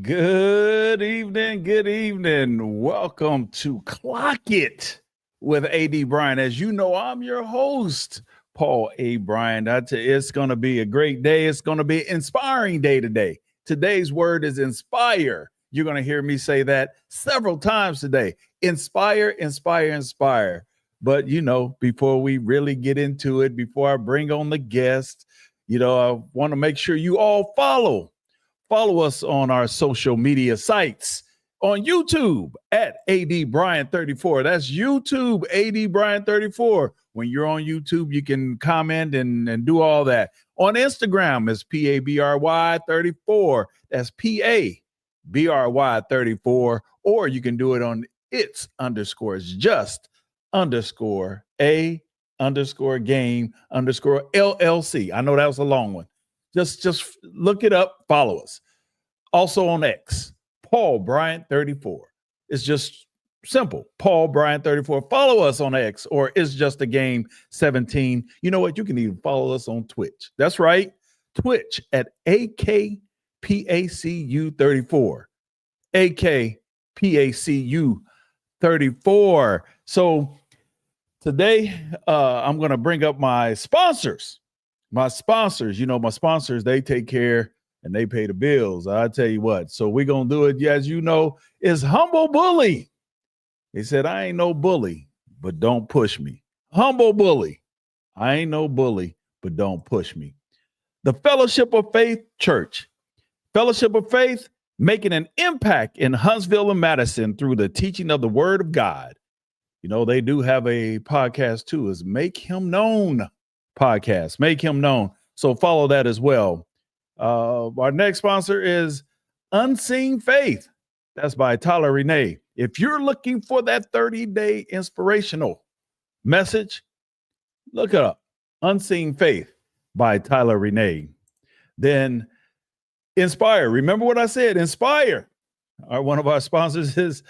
Good evening. Good evening. Welcome to Clock It with AD Bryant. As you know, I'm your host, Paul A. Bryant. I tell you, it's going to be a great day. It's going to be an inspiring day today. Today's word is inspire. You're going to hear me say that several times today. Inspire, inspire, inspire. But, before we really get into it, before I bring on the guest, I want to make sure you all follow us on our social media sites on YouTube at AD Bryant 34. That's YouTube AD Bryant 34. When you're on YouTube, you can comment and do all that. On Instagram, it's PABRY 34. That's PABRY 34. Or you can do it on it's just underscore a underscore game underscore LLC. I know that was a long one. Just look it up, follow us. Also on X, Paul Bryant 34. It's just simple, Paul Bryant 34. Follow us on X, or It's Just a Game 17. You know what? You can even follow us on Twitch. That's right, Twitch at AKPACU 34. AKPACU 34. So today, I'm going to bring up my sponsors. My sponsors, they take care and they pay the bills. I tell you what. So we're going to do it, as you know, is Humble Bully. He said, I ain't no bully, but don't push me. Humble Bully. I ain't no bully, but don't push me. The Fellowship of Faith Church. Fellowship of Faith, making an impact in Huntsville and Madison through the teaching of the Word of God. They do have a podcast too, is Make Him Known podcast. Make Him Known. So follow that as well. Our next sponsor is Unseen Faith. That's by Tyler Renee. If you're looking for that 30-day inspirational message, look it up. Unseen Faith by Tyler Renee. Then Inspire. Remember what I said, Inspire. One of our sponsors is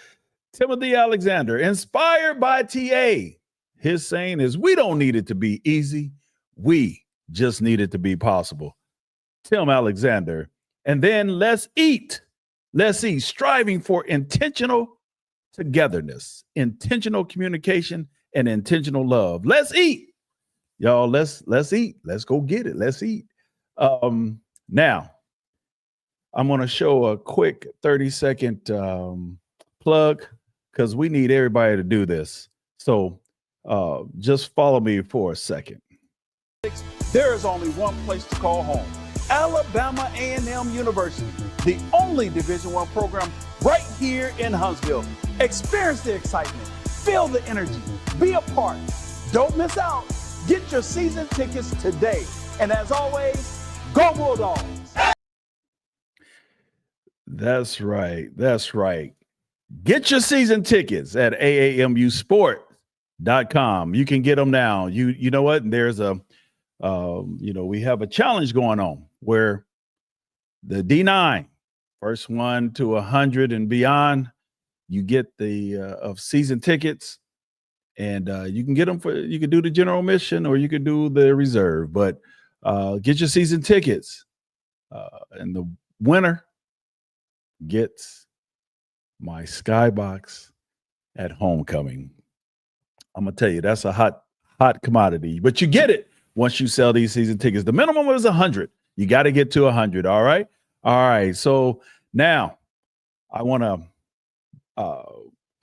Timothy Alexander. Inspired by TA. His saying is, we don't need it to be easy. We just need it to be possible. Tim Alexander. And then Let's Eat. Let's Eat. Striving for intentional togetherness, intentional communication, and intentional love. Let's eat. Y'all, let's eat. Let's go get it. Let's eat. Now, I'm going to show a quick 30-second plug because we need everybody to do this. So just follow me for a second. There is only one place to call home. Alabama A&M University, the only Division I program right here in Huntsville. Experience the excitement, feel the energy, be a part. Don't miss out. Get your season tickets today. And as always, go Bulldogs. That's right. That's right. Get your season tickets at aamusport.com. You can get them now. You know what? There's we have a challenge going on where the D9, first one to 100 and beyond, you get the of season tickets, and you can get them you can do the general admission or you can do the reserve, but get your season tickets. And the winner gets my skybox at homecoming. I'm going to tell you, that's a hot commodity, but you get it once you sell these season tickets. The minimum is 100. You got to get to 100. All right. All right. So now I'm going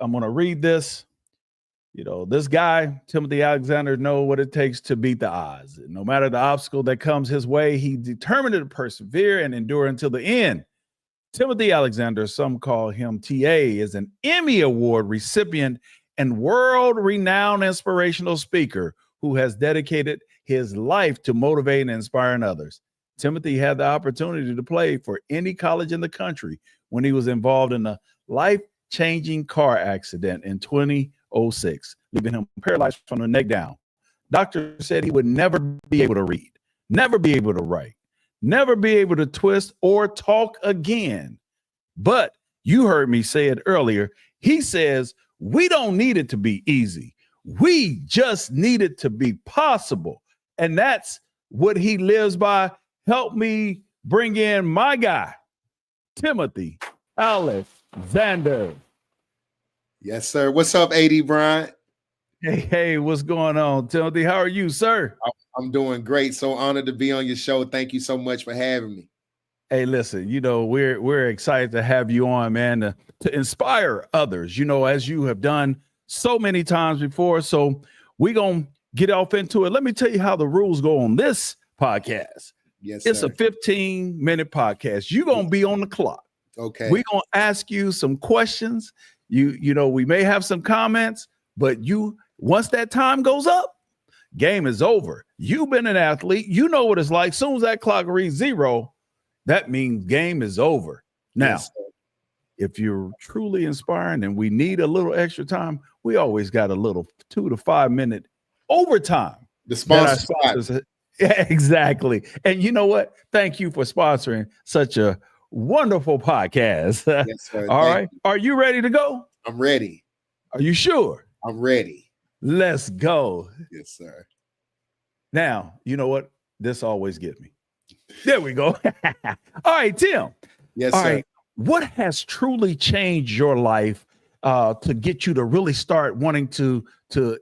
to read this. This guy, Timothy Alexander, know what it takes to beat the odds. No matter the obstacle that comes his way, he determined to persevere and endure until the end. Timothy Alexander, some call him TA, is an Emmy Award recipient and world-renowned inspirational speaker who has dedicated his life to motivating and inspiring others. Timothy had the opportunity to play for any college in the country when he was involved in a life-changing car accident in 2006, leaving him paralyzed from the neck down. Doctors said he would never be able to read, never be able to write, never be able to twist or talk again. But you heard me say it earlier. He says, we don't need it to be easy. We just need it to be possible. And that's what he lives by. Help me bring in my guy, Timothy Alexander. Yes, sir. What's up, AD Bryant? Hey, what's going on, Timothy? How are you, sir? I'm doing great. So honored to be on your show. Thank you so much for having me. Hey, listen, we're excited to have you on, man, to inspire others, as you have done so many times before. So we're gonna get off into it. Let me tell you how the rules go on this podcast. Yes, It's sir. a 15-minute podcast. You're gonna be on the clock. Okay. We're gonna ask you some questions. We may have some comments, but once that time goes up, game is over. You've been an athlete. You know what it's like. As soon as that clock reads 0, that means game is over. Now, Yes, if you're truly inspiring and we need a little extra time, we always got a little 2 to 5 minute overtime. the sponsor. Yeah, exactly. And you know what? Thank you for sponsoring such a wonderful podcast. Yes, sir. All right. Are you ready to go? I'm ready. Are you sure? I'm ready. Let's go. Yes, sir. Now, you know what? This always gets me. There we go. All right, Tim. Yes, All sir. right. What has truly changed your life to get you to really start wanting to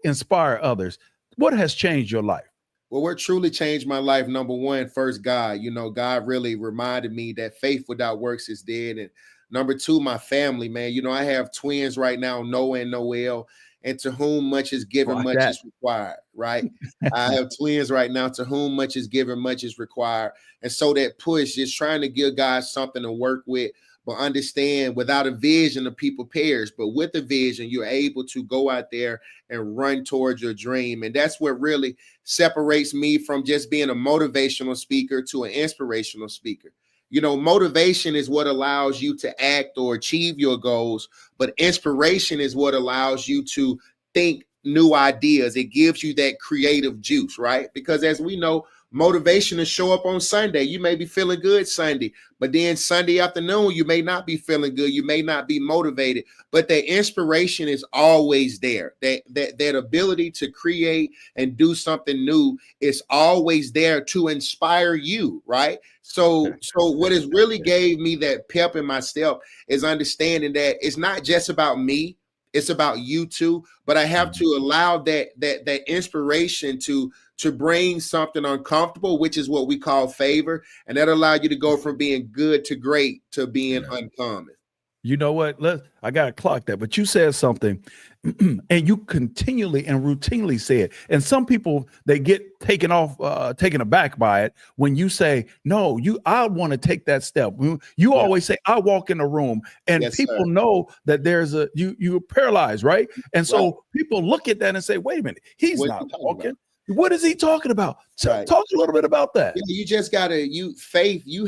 inspire others? What has changed your life? Well, what truly changed my life, number one, first, God. God really reminded me that faith without works is dead. And number two, my family, man. I have twins right now, Noah and Noel, and to whom much is given, much is required, right? I have twins right now, to whom much is given, much is required. And so that push is trying to give God something to work with, but understand without a vision, the people perish. But with a vision, you're able to go out there and run towards your dream. And that's what really separates me from just being a motivational speaker to an inspirational speaker. Motivation is what allows you to act or achieve your goals, but inspiration is what allows you to think new ideas. It gives you that creative juice, right? Because as we know, motivation to show up on Sunday. You may be feeling good Sunday, but then Sunday afternoon, you may not be feeling good. You may not be motivated, but that inspiration is always there. That ability to create and do something new is always there to inspire you, right? So what has really gave me that pep in my step is understanding that it's not just about me. It's about you too, but I have to allow that inspiration to bring something uncomfortable, which is what we call favor, and that allowed you to go from being good to great to being uncommon. You know what? I got to clock that. But you said something, and you continually and routinely say it. And some people, they get taken aback by it when you say, "No, I want to take that step." You always say, "I walk in a room," and people know that there's you're paralyzed, right? And so people look at that and say, "Wait a minute, he's not walking." What is he talking about? Talk a little bit about that. You just gotta faith. You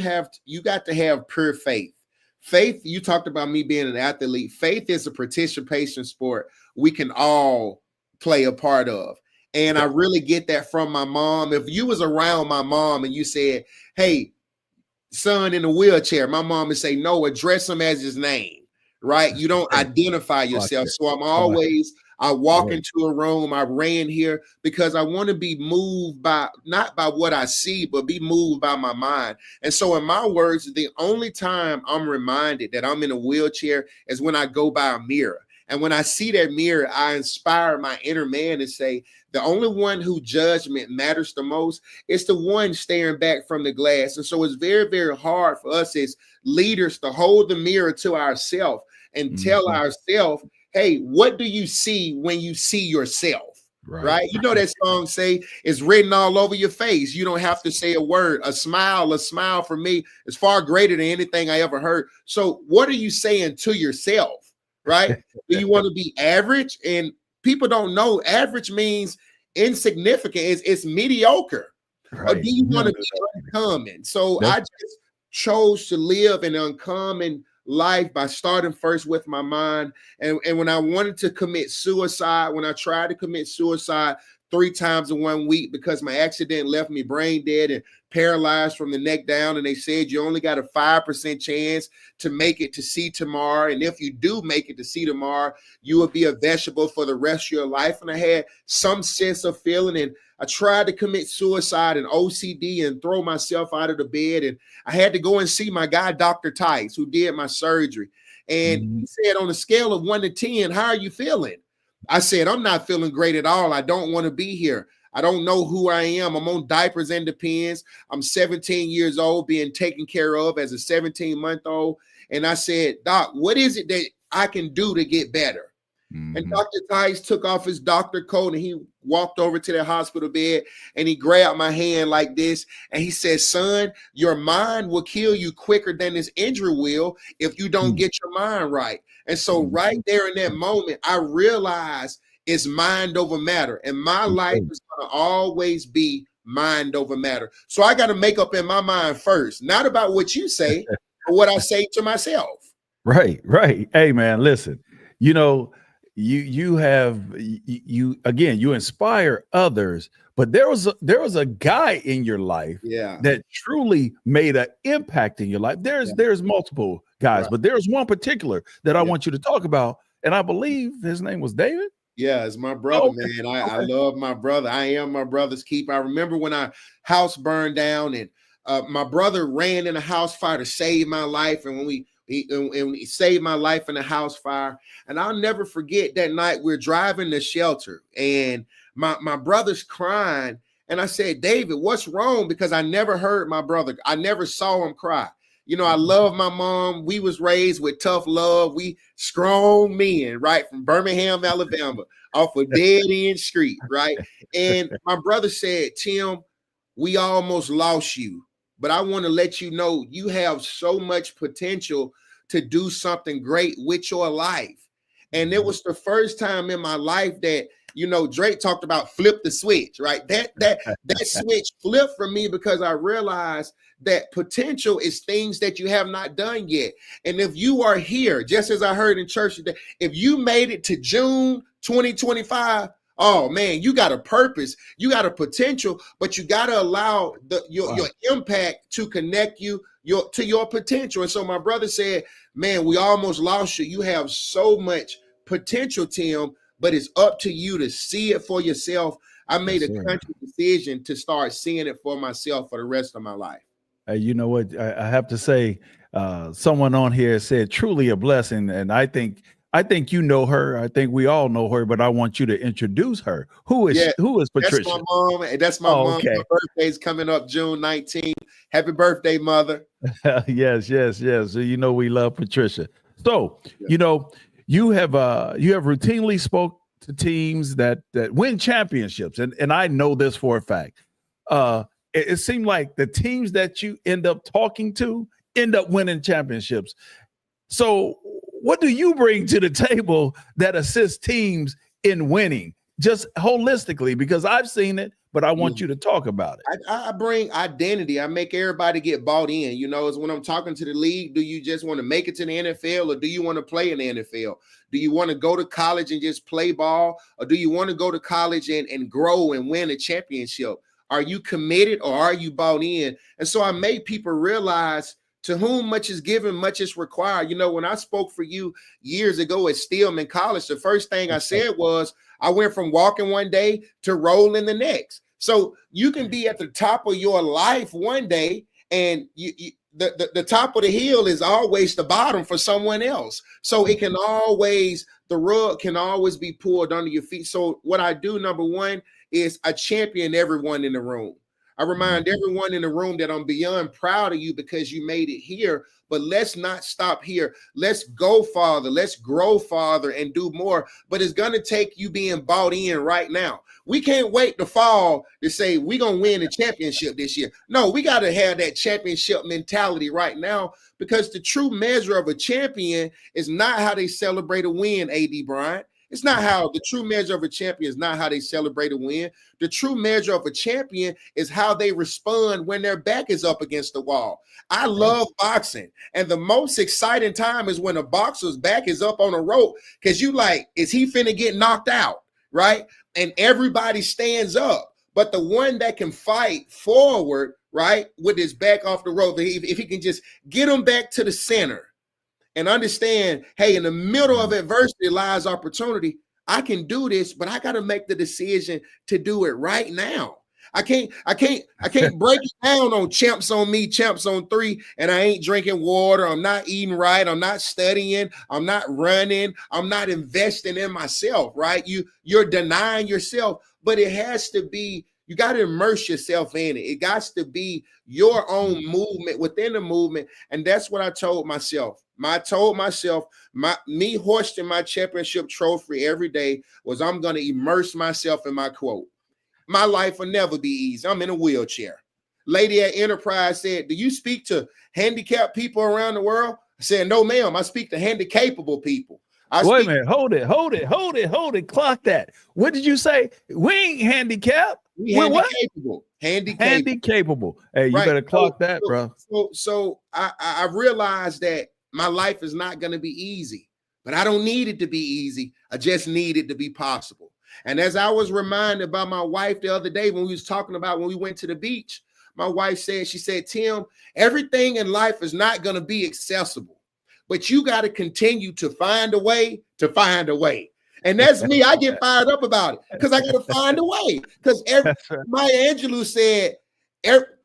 got to have pure faith. Faith, you talked about me being an athlete. Faith is a participation sport we can all play a part of. And I really get that from my mom. If you was around my mom and you said, "Hey, son in a wheelchair," my mom would say, "No, address him as his name," right? You don't identify yourself. So I walk into a room, I ran here because I want to be moved not by what I see, but be moved by my mind. And so in my words, the only time I'm reminded that I'm in a wheelchair is when I go by a mirror. And when I see that mirror, I inspire my inner man and say, the only one who judgment matters the most is the one staring back from the glass. And so it's very, very hard for us as leaders to hold the mirror to ourselves and tell ourselves, "Hey, what do you see when you see yourself?" Right? You know that song say it's written all over your face. You don't have to say a word. A smile for me is far greater than anything I ever heard. So what are you saying to yourself? Right? Do you want to be average? And people don't know average means insignificant. It's mediocre. Or do you want to be uncommon? So I just chose to live an uncommon life by starting first with my mind. And when I wanted to commit suicide, when I tried to commit suicide 3 times in 1 week because my accident left me brain dead and paralyzed from the neck down. And they said you only got a 5% chance to make it to see tomorrow. And if you do make it to see tomorrow, you will be a vegetable for the rest of your life. And I had some sense of feeling, and I tried to commit suicide and OCD and throw myself out of the bed. And I had to go and see my guy, Dr. Tice, who did my surgery. And he said, on a scale of 1 to 10, how are you feeling? I said, I'm not feeling great at all. I don't want to be here. I don't know who I am. I'm on diapers and Depends. I'm 17 years old, being taken care of as a 17-month-old. And I said, Doc, what is it that I can do to get better? And Dr. Tice took off his doctor coat and he walked over to the hospital bed and he grabbed my hand like this. And he said, son, your mind will kill you quicker than this injury will if you don't get your mind right. And so right there in that moment, I realized it's mind over matter. And my life is going to always be mind over matter. So I got to make up in my mind first, not about what you say, but what I say to myself. Right. Hey, man, listen, you know, you inspire others, but there was a guy in your life that truly made an impact in your life. There's multiple guys, but there's one particular that I want you to talk about, and I believe his name was David. Yeah, it's my brother, man. I love my brother. I am my brother's keeper. I remember when our house burned down and my brother ran in a house fire to save my life, and when he saved my life in a house fire. And I'll never forget that night we're driving to shelter and my brother's crying. And I said, David, what's wrong? Because I never heard my brother. I never saw him cry. You know, I love my mom. We was raised with tough love. We strong men, right? From Birmingham, Alabama, off a dead end street, right? And my brother said, Tim, we almost lost you. But I want to let you know you have so much potential to do something great with your life. And it was the first time in my life that, you know, Drake talked about flip the switch, right? That switch flipped for me because I realized that potential is things that you have not done yet. And if you are here, just as I heard in church today, if you made it to June 2025, oh man, you got a purpose, you got a potential, but you got to allow your impact to connect you to your potential. And so my brother said, man, we almost lost you. You have so much potential, Tim, but it's up to you to see it for yourself. I made a conscious decision to start seeing it for myself for the rest of my life. You know what? I have to say, someone on here said truly a blessing. And I think you know her. I think we all know her, but I want you to introduce her. Who is Patricia? That's my mom. That's my mom. Okay. My birthday's coming up June 19th. Happy birthday, mother. Yes. So you know we love Patricia. So you know you have routinely spoke to teams that win championships, and I know this for a fact. It seemed like the teams that you end up talking to end up winning championships. So what do you bring to the table that assists teams in winning, just holistically? Because I've seen it, but I want you to talk about it. I bring identity. I make everybody get bought in. You know, it's when I'm talking to the league, do you just want to make it to the NFL, or do you want to play in the NFL? Do you want to go to college and just play ball, or do you want to go to college and grow and win a championship? Are you committed, or are you bought in? And so I made people realize, to whom much is given, much is required. You know, when I spoke for you years ago at Stillman College, the first thing I said was I went from walking one day to rolling the next. So you can be at the top of your life one day, and the top of the hill is always the bottom for someone else. So it can always, the rug can always be pulled under your feet. So what I do, number one, is I champion everyone in the room. I remind everyone in the room that I'm beyond proud of you because you made it here, but let's not stop here. Let's go farther. Let's grow farther and do more. But it's going to take you being bought in right now. We can't wait to fall to say we're going to win the championship this year. No, we got to have that championship mentality right now, because the true measure of a champion is not how they celebrate a win, A.D. Bryant. It's not how the true measure of a champion is not how they celebrate a win. The true measure of a champion is how they respond when their back is up against the wall. I love boxing. And the most exciting time is when a boxer's back is up on a rope, because you like, is he finna get knocked out? right? And everybody stands up. But the one that can fight forward, right, with his back off the rope, if he can just get him back to the center and understand, hey, in the middle of adversity lies opportunity. I can do this, but I got to make the decision to do it right now. I can't break it down on champs on me, champs on three, and I ain't drinking water. I'm not eating right. I'm not studying. I'm not running. I'm not investing in myself, right? You're denying yourself, but it has to be, you got to immerse yourself in it. It got to be your own movement within the movement. And that's what I told myself. Me hoisting my championship trophy every day was I'm going to immerse myself in my quote. My life will never be easy. I'm in a wheelchair. Lady at Enterprise said, do you speak to handicapped people around the world? I said, no, ma'am. I speak to handicapable people. Wait a minute. Hold it. Clock that. What did you say? We ain't handicapped. We're handicapable. Handicapable. Hey, you better clock that, bro. So I realized that my life is not going to be easy, but I don't need it to be easy. I just need it to be possible. And as I was reminded by my wife the other day when we was talking about when we went to the beach, my wife said, she said, Tim, everything in life is not going to be accessible, but you got to continue to find a way to find a way. And that's me. I get fired up about it because I got to find a way. Because Maya Angelou said,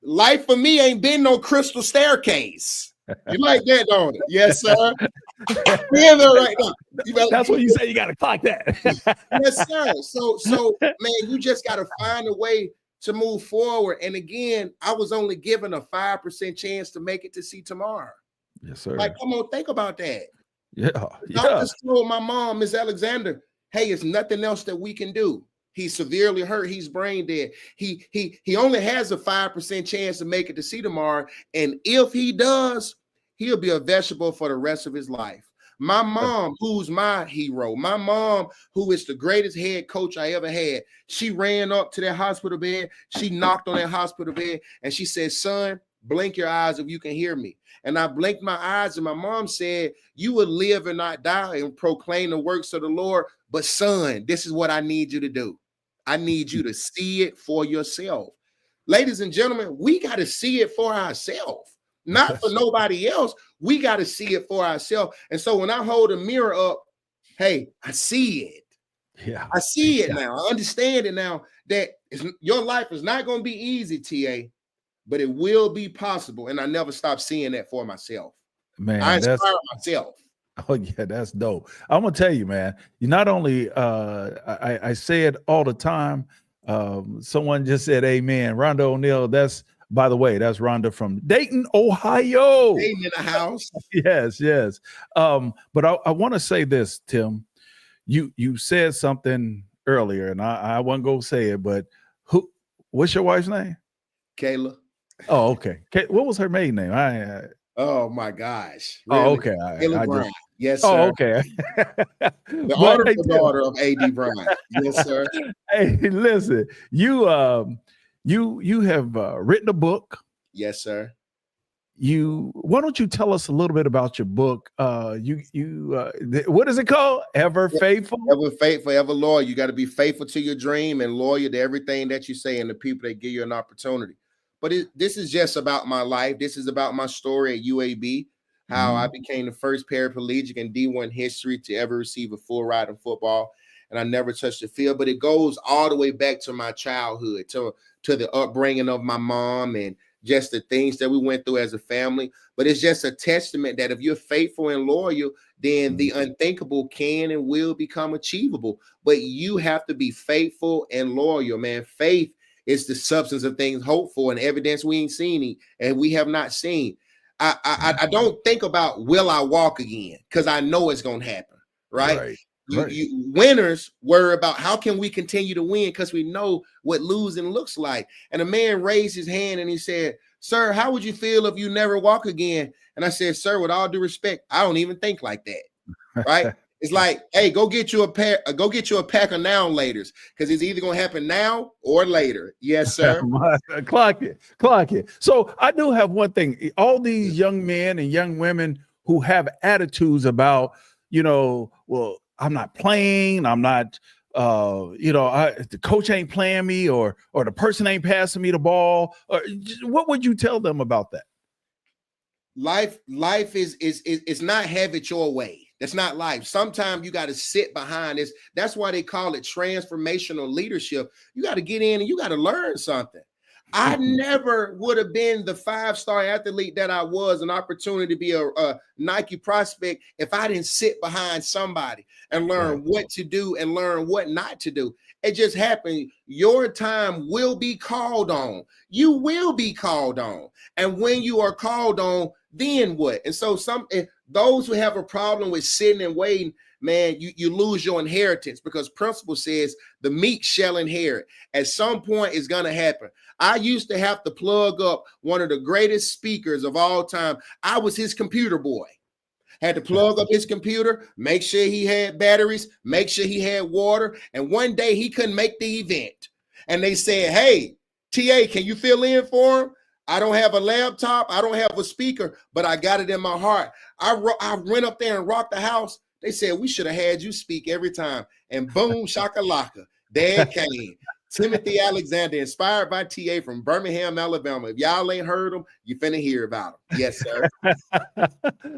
life for me ain't been no crystal staircase. You like that, don't it? Yes, sir. Right now. That's what you say. You got to clock that. Yes, sir. So, man, you just got to find a way to move forward. And again, I was only given a 5% chance to make it to see tomorrow. Yes, sir. Like, come on, think about that. Yeah. Doctors told my mom, Miss Alexander, hey, it's nothing else that we can do. He's severely hurt. He's brain dead. He only has a 5% chance to make it to see tomorrow. And if he does, he'll be a vegetable for the rest of his life. My mom, who's my hero, my mom, who is the greatest head coach I ever had, she ran up to that hospital bed. She knocked on that hospital bed and she said, son, blink your eyes if you can hear me. And I blinked my eyes and my mom said, you will live and not die and proclaim the works of the Lord. But son, this is what I need you to do. I need you to see it for yourself. Ladies and gentlemen, we got to see it for ourselves, not for nobody else. We got to see it for ourselves. And so when I hold a mirror up, hey, I see it. Yeah, I see it now. I understand it now that your life is not going to be easy, TA, but it will be possible. And I never stop seeing that for myself. Man, I inspire myself. Oh yeah, that's dope. I'm gonna tell you, man. You not only I say it all the time. Someone just said, "Amen." Rhonda O'Neal. That's, by the way, that's Rhonda from Dayton, Ohio. Dayton in the house. Yes. But I want to say this, Tim. You said something earlier, and I wasn't gonna say it, but what's your wife's name? Kayla. Oh, okay. What was her maiden name? Oh my gosh. Really? Oh, okay. Yes, sir. Oh, okay. The honorable daughter of A.D. Bryant. Yes, sir. Hey, listen, you have written a book. Yes, sir. Why don't you tell us a little bit about your book? What is it called? Ever Faithful? Ever faithful, ever loyal. You got to be faithful to your dream and loyal to everything that you say and the people that give you an opportunity. But this is just about my life. This is about my story at UAB, how I became the first paraplegic in D1 history to ever receive a full ride in football. And I never touched the field, but it goes all the way back to my childhood, to the upbringing of my mom and just the things that we went through as a family. But it's just a testament that if you're faithful and loyal, then the unthinkable can and will become achievable. But you have to be faithful and loyal, man. Faith is the substance of things hoped for and evidence we ain't seen and we have not seen. I don't think about will I walk again, because I know it's going to happen, right? You winners worry about how can we continue to win, because we know what losing looks like. And a man raised his hand and he said, sir, how would you feel if you never walk again? And I said, sir, with all due respect, I don't even think like that, right? It's like, hey, go get you a pack of now and laters, because it's either going to happen now or later. Yes, sir. Clock it. So I do have one thing. All these young men and young women who have attitudes about, well, I'm not playing, I'm not the coach ain't playing me, or the person ain't passing me the ball, or what would you tell them about that? Life is not have it your way. That's not life. Sometimes you got to sit behind this. That's why they call it transformational leadership. You got to get in and you got to learn something. I never would have been the 5-star athlete that I was, an opportunity to be a Nike prospect, if I didn't sit behind somebody and learn what to do and learn what not to do. It just happened. Your time will be called on. You will be called on. And when you are called on, then what? And so those who have a problem with sitting and waiting, man, you lose your inheritance, because principle says the meek shall inherit. At some point, it's going to happen. I used to have to plug up one of the greatest speakers of all time. I was his computer boy. Had to plug up his computer, make sure he had batteries, make sure he had water. And one day he couldn't make the event. And they said, hey, TA, can you fill in for him? I don't have a laptop. I don't have a speaker, but I got it in my heart. I went up there and rocked the house. They said, we should have had you speak every time. And boom, shakalaka, Dad came. Timothy Alexander, inspired by TA from Birmingham, Alabama. If y'all ain't heard him, you finna hear about him. Yes, sir.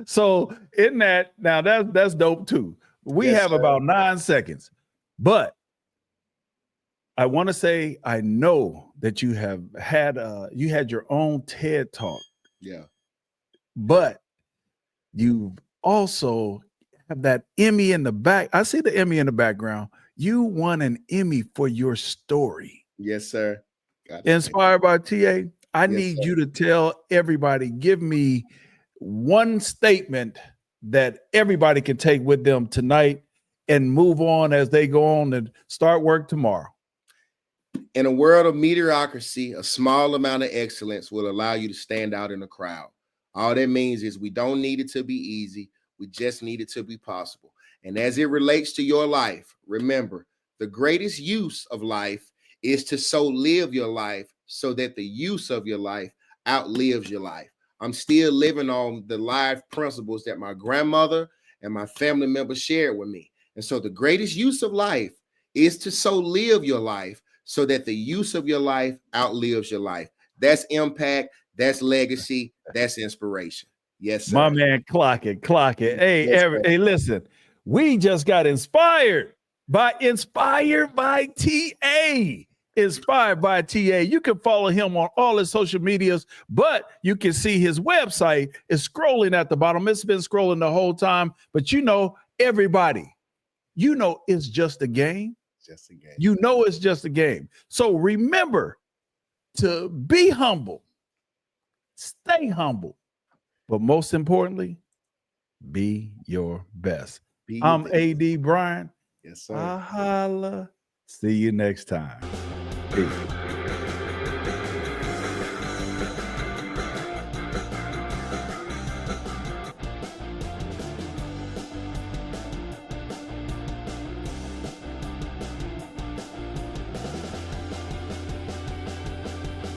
So in that, now that's dope too. We have about 9 seconds, but I want to say, I know that you have had your own TED Talk. Yeah. But you also have that Emmy in the back. I see the Emmy in the background. You won an Emmy for your story. Yes, sir. Inspired by TA. I need you to tell everybody, give me one statement that everybody can take with them tonight and move on as they go on and start work tomorrow. In a world of mediocrity, a small amount of excellence will allow you to stand out in the crowd. All that means is we don't need it to be easy. We just need it to be possible. And as it relates to your life, remember, the greatest use of life is to so live your life so that the use of your life outlives your life. I'm still living on the life principles that my grandmother and my family members shared with me. And so the greatest use of life is to so live your life so that the use of your life outlives your life. That's impact, that's legacy, that's inspiration. Yes, sir. My man, clock it. Hey, yes, hey, listen, we just got inspired by TA. Inspired by TA. You can follow him on all his social medias, but you can see his website is scrolling at the bottom. It's been scrolling the whole time, but everybody, it's just a game. Just a game. It's just a game. So remember to be humble, stay humble, but most importantly, be your best. I'm AD Brian. Yes, sir. Holla. See you next time. Peace.